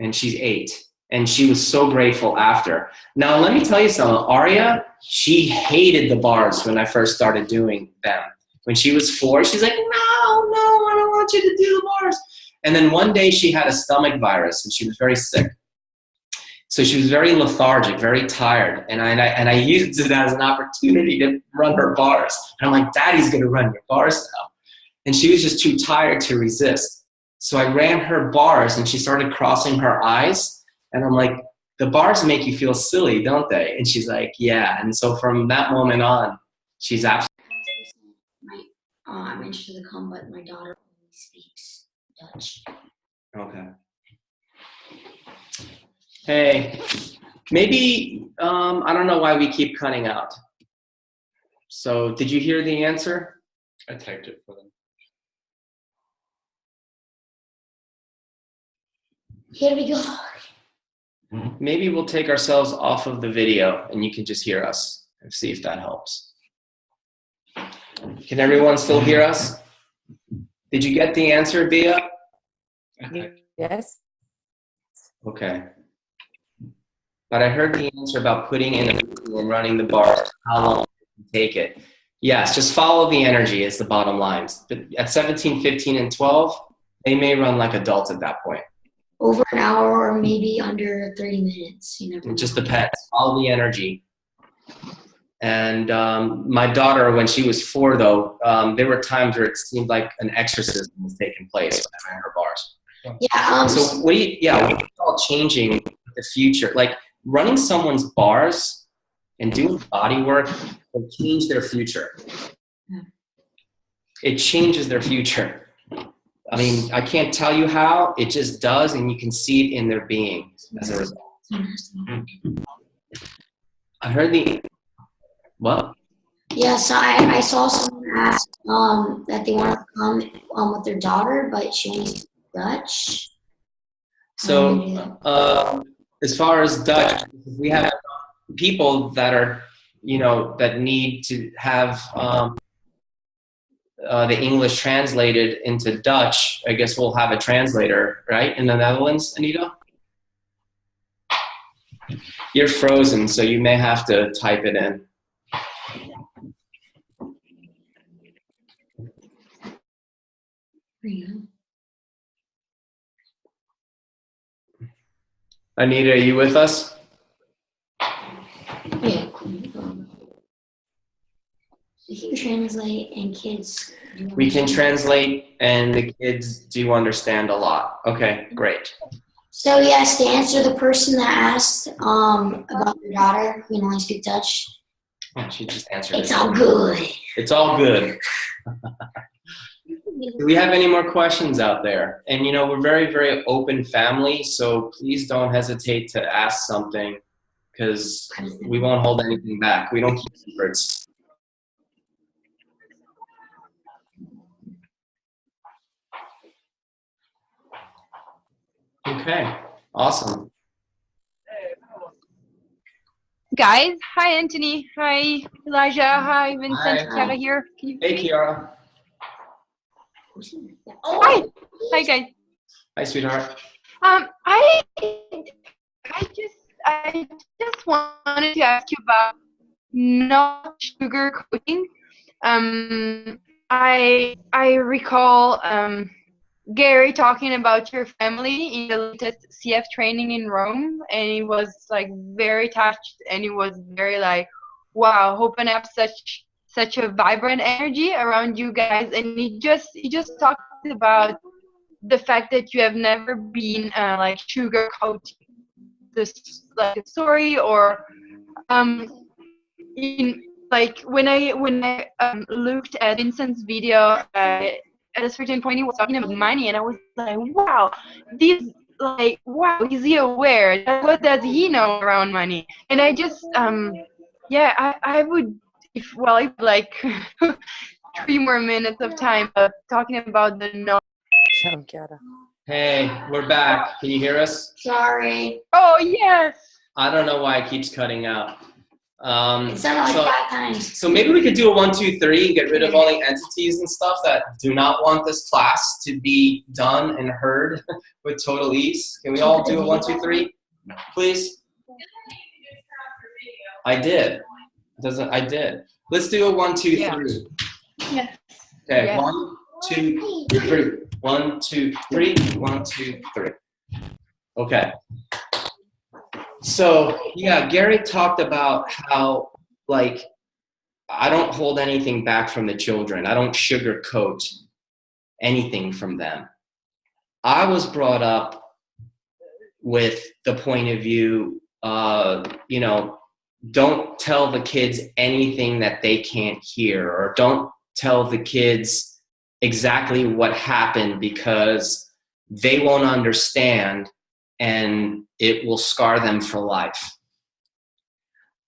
And she's 8. And she was so grateful after. Now, let me tell you something. Aria, she hated the bars when I first started doing them. When she was 4, she's like, no, I don't want you to do the bars. And then one day she had a stomach virus, and she was very sick. So she was very lethargic, very tired. And I used it as an opportunity to run her bars. And I'm like, Daddy's going to run your bars now. And she was just too tired to resist. So I ran her bars, and she started crossing her eyes. And I'm like, the bars make you feel silly, don't they? And she's like, yeah. And so from that moment on, she's absolutely. I'm interested to come, but my daughter only speaks Dutch. Okay. Hey, maybe, I don't know why we keep cutting out. So did you hear the answer? I typed it for them. Here we go. Maybe we'll take ourselves off of the video and you can just hear us and see if that helps. Can everyone still hear us? Did you get the answer, Bia? Yes. Okay. But I heard the answer about putting in a and running the bars. How long it take it? Yes, just follow the energy is the bottom lines. But at 17, 15, and 12, they may run like adults at that point. Over an hour or maybe under 30 minutes. You never It just know. depends. Follow the energy. And my daughter, when she was 4, though, there were times where it seemed like an exorcism was taking place when I ran her bars. Yeah. So what are all changing the future? Like running someone's bars and doing body work will change their future. It changes their future. I mean, I can't tell you how, it just does, and you can see it in their being as a result. I heard what? Yeah, so I saw someone ask that they want to come with their daughter, but she only speaks Dutch. So as far as Dutch, we have people that are, that need to have the English translated into Dutch. I guess we'll have a translator, right, in the Netherlands, Anita? You're frozen, so you may have to type it in. Anita, are you with us? Yeah. We can translate and kids. We can translate and the kids do understand a lot. Okay, great. So yes, to answer the person that asked about their daughter who can only speak Dutch, Yeah, she just answered it's it. all good. It's all good. Do we have any more questions out there? And we're very, very open family, so please don't hesitate to ask something because we won't hold anything back. We don't keep secrets. Okay, awesome. Guys, hi Anthony, hi Elijah, hi Vincent, Hi. Kiara here. Hey, Kiara. Hi, hi guys. Hi, sweetheart. I just wanted to ask you about not sugar coating. I recall Gary talking about your family in the latest CF training in Rome, and he was like very touched, and he was very like, wow, hoping to have such a vibrant energy around you guys. And he just talked about the fact that you have never been like sugar coating this like story or in like when I looked at Vincent's video. At a certain point, he was talking about money, and I was like, wow, is he aware? What does he know around money? And I just, I would, if like 3 more minutes of time of talking about the knowledge. Hey, we're back. Can you hear us? Sorry. Oh, yes. I don't know why it keeps cutting out. It sounded like 5 times. So maybe we could do a 1, 2, 3 and get rid of all the entities and stuff that do not want this class to be done and heard with total ease. Can we all do a 1, 2, 3, please? I did. I did. Let's do a 1, 2, 3. Yes. Okay, Yes. 1, 2, 3. 1, 2, 3. 1, 2, 3. Okay. So yeah, Gary talked about how like I don't hold anything back from the children. I don't sugarcoat anything from them. I was brought up with the point of view, don't tell the kids anything that they can't hear, or don't tell the kids exactly what happened because they won't understand and it will scar them for life.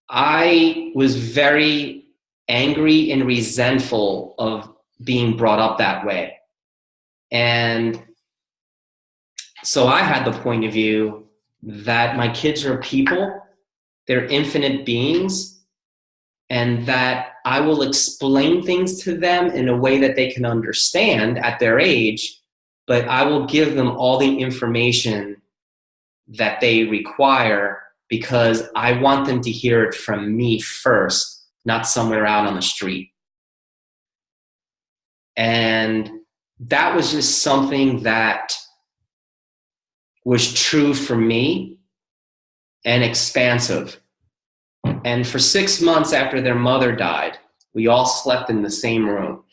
I was very angry and resentful of being brought up that way. And so I had the point of view that my kids are people, they're infinite beings, and that I will explain things to them in a way that they can understand at their age, but I will give them all the information that they require because I want them to hear it from me first, not somewhere out on the street. And that was just something that was true for me and expansive. And for 6 months after their mother died, we all slept in the same room.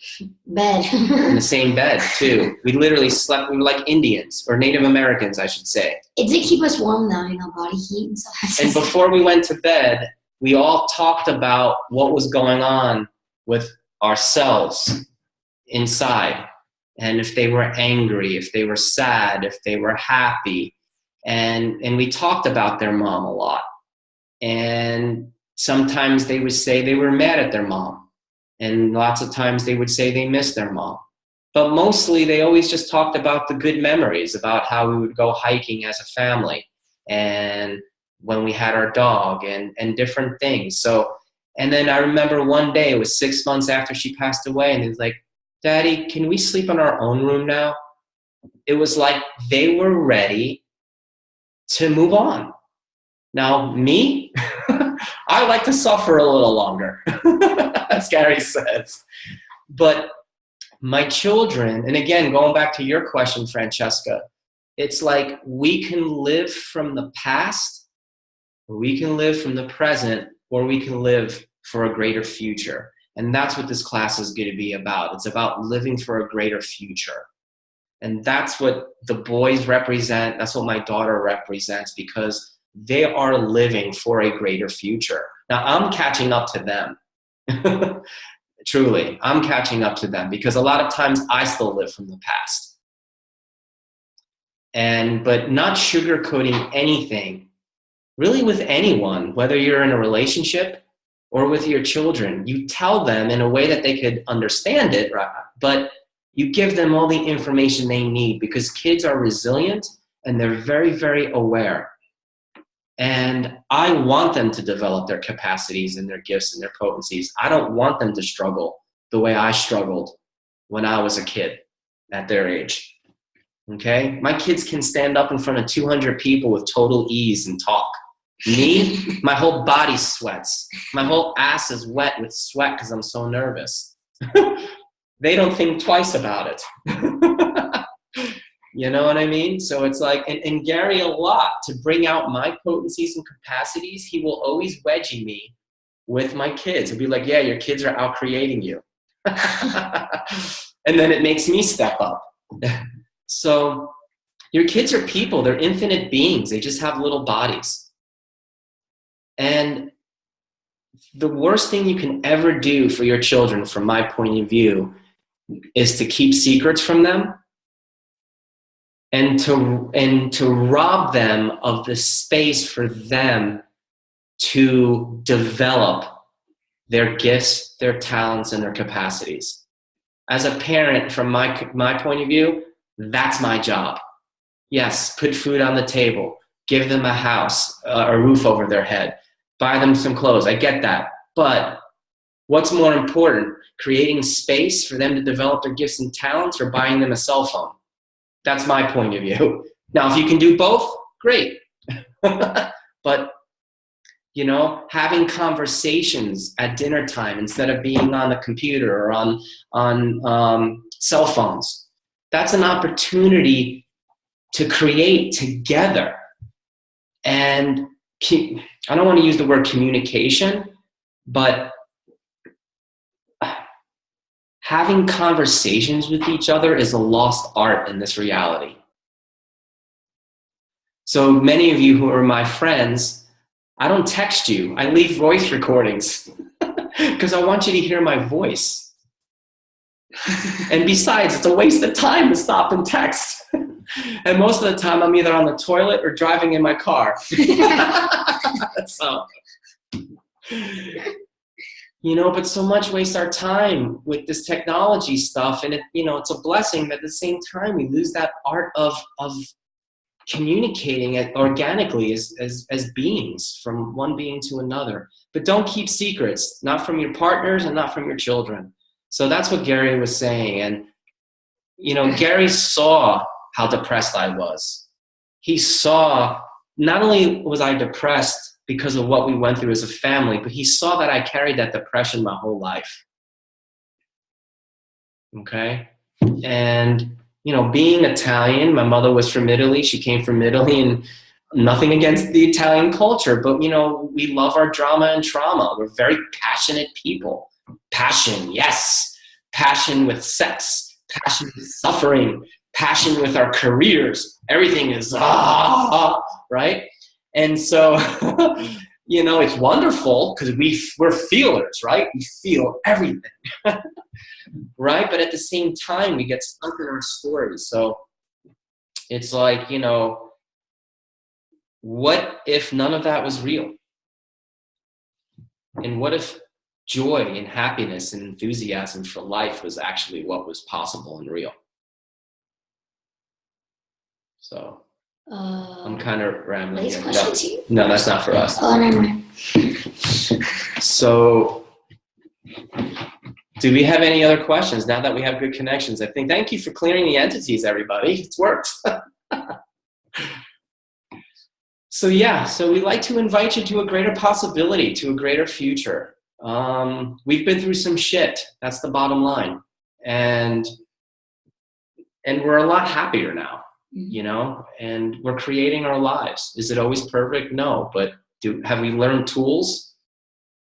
Bed. In the same bed, too. We literally slept, we were like Indians, or Native Americans, I should say. It did keep us warm though, you know, body heat and stuff. And before we went to bed, we all talked about what was going on with ourselves inside. And if they were angry, if they were sad, if they were happy. And we talked about their mom a lot. And sometimes they would say they were mad at their mom. And lots of times they would say they missed their mom. But mostly they always just talked about the good memories, about how we would go hiking as a family, and when we had our dog, and different things. So, and then I remember one day, it was 6 months after she passed away, and he was like, Daddy, can we sleep in our own room now? It was like they were ready to move on. Now, me, I like to suffer a little longer, as Gary says. But my children, and again, going back to your question, Francesca, it's like we can live from the past, or we can live from the present, or we can live for a greater future. And that's what this class is going to be about. It's about living for a greater future. And that's what the boys represent. That's what my daughter represents, because they are living for a greater future. Now, I'm catching up to them. Truly, I'm catching up to them, because a lot of times I still live from the past. But not sugarcoating anything, really, with anyone, whether you're in a relationship or with your children. You tell them in a way that they could understand it, right? But you give them all the information they need, because kids are resilient and they're very, very aware. And I want them to develop their capacities and their gifts and their potencies. I don't want them to struggle the way I struggled when I was a kid at their age. Okay? My kids can stand up in front of 200 people with total ease and talk. Me, my whole body sweats. My whole ass is wet with sweat because I'm so nervous. They don't think twice about it. You know what I mean? So it's like, and Gary, a lot, to bring out my potencies and capacities, he will always wedgie me with my kids. He'll be like, yeah, your kids are out creating you. And then it makes me step up. So your kids are people. They're infinite beings. They just have little bodies. And the worst thing you can ever do for your children, from my point of view, is to keep secrets from them, and to rob them of the space for them to develop their gifts, their talents, and their capacities. As a parent, from my point of view, that's my job. Yes, put food on the table, give them a house, a roof over their head, buy them some clothes. I get that. But what's more important, creating space for them to develop their gifts and talents, or buying them a cell phone? That's my point of view. Now, if you can do both, great. But, you know, having conversations at dinner time instead of being on the computer or on cell phones, that's an opportunity to create together. And I don't want to use the word communication, but having conversations with each other is a lost art in this reality. So many of you who are my friends, I don't text you. I leave voice recordings because I want you to hear my voice. And besides, it's a waste of time to stop and text. And most of the time, I'm either on the toilet or driving in my car. So, you know, but so much waste our time with this technology stuff. And, it's a blessing, but at the same time, we lose that art of communicating it organically as beings, from one being to another. But don't keep secrets, not from your partners and not from your children. So that's what Gary was saying. And, you know, Gary saw how depressed I was. He saw, not only was I depressed because of what we went through as a family, but he saw that I carried that depression my whole life. Okay? And, you know, being Italian, my mother was from Italy. She came from Italy, and nothing against the Italian culture, but, you know, we love our drama and trauma. We're very passionate people. Passion, yes. Passion with sex. Passion with suffering. Passion with our careers. Everything is, right? And so, you know, it's wonderful because we're feelers, right? We feel everything. Right? But at the same time, we get stuck in our stories. So it's like, you know, what if none of that was real? And what if joy and happiness and enthusiasm for life was actually what was possible and real? So I'm kind of rambling here. No, that's not for us. Oh, never mind. So do we have any other questions now that we have good connections? I think, thank you for clearing the entities, everybody. It's worked. So yeah, so we'd like to invite you to a greater possibility, to a greater future. We've been through some shit. That's the bottom line. And we're a lot happier now, you know, and we're creating our lives. Is it always perfect? No, but have we learned tools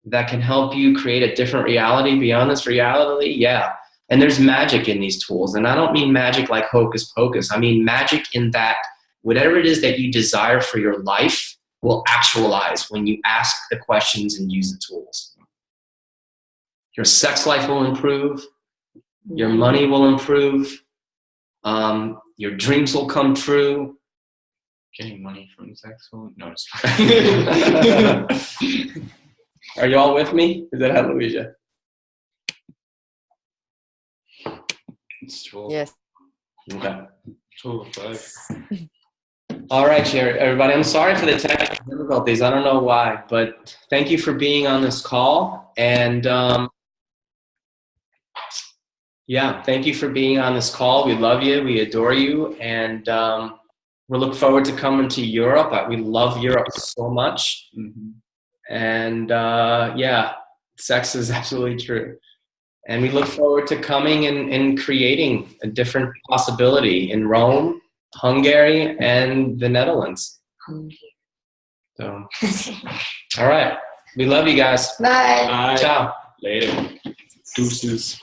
that can help you create a different reality beyond this reality? Yeah. And there's magic in these tools. And I don't mean magic like hocus pocus. I mean magic in that whatever it is that you desire for your life will actualize when you ask the questions and use the tools. Your sex life will improve. Your money will improve. Your dreams will come true. Getting money from sex will? No, it's fine. Are you all with me? Is that Hallelujah? It's 12. Yes. Okay. 12:05. All right, everybody. I'm sorry for the technical difficulties. I don't know why, but thank you for being on this call. And yeah, thank you for being on this call. We love you. We adore you. And we look forward to coming to Europe. We love Europe so much. Mm-hmm. And yeah, sex is absolutely true. And we look forward to coming and creating a different possibility in Rome, Hungary, and the Netherlands. So, all right. We love you guys. Bye. Bye. Ciao. Later. Deuces.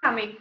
Coming.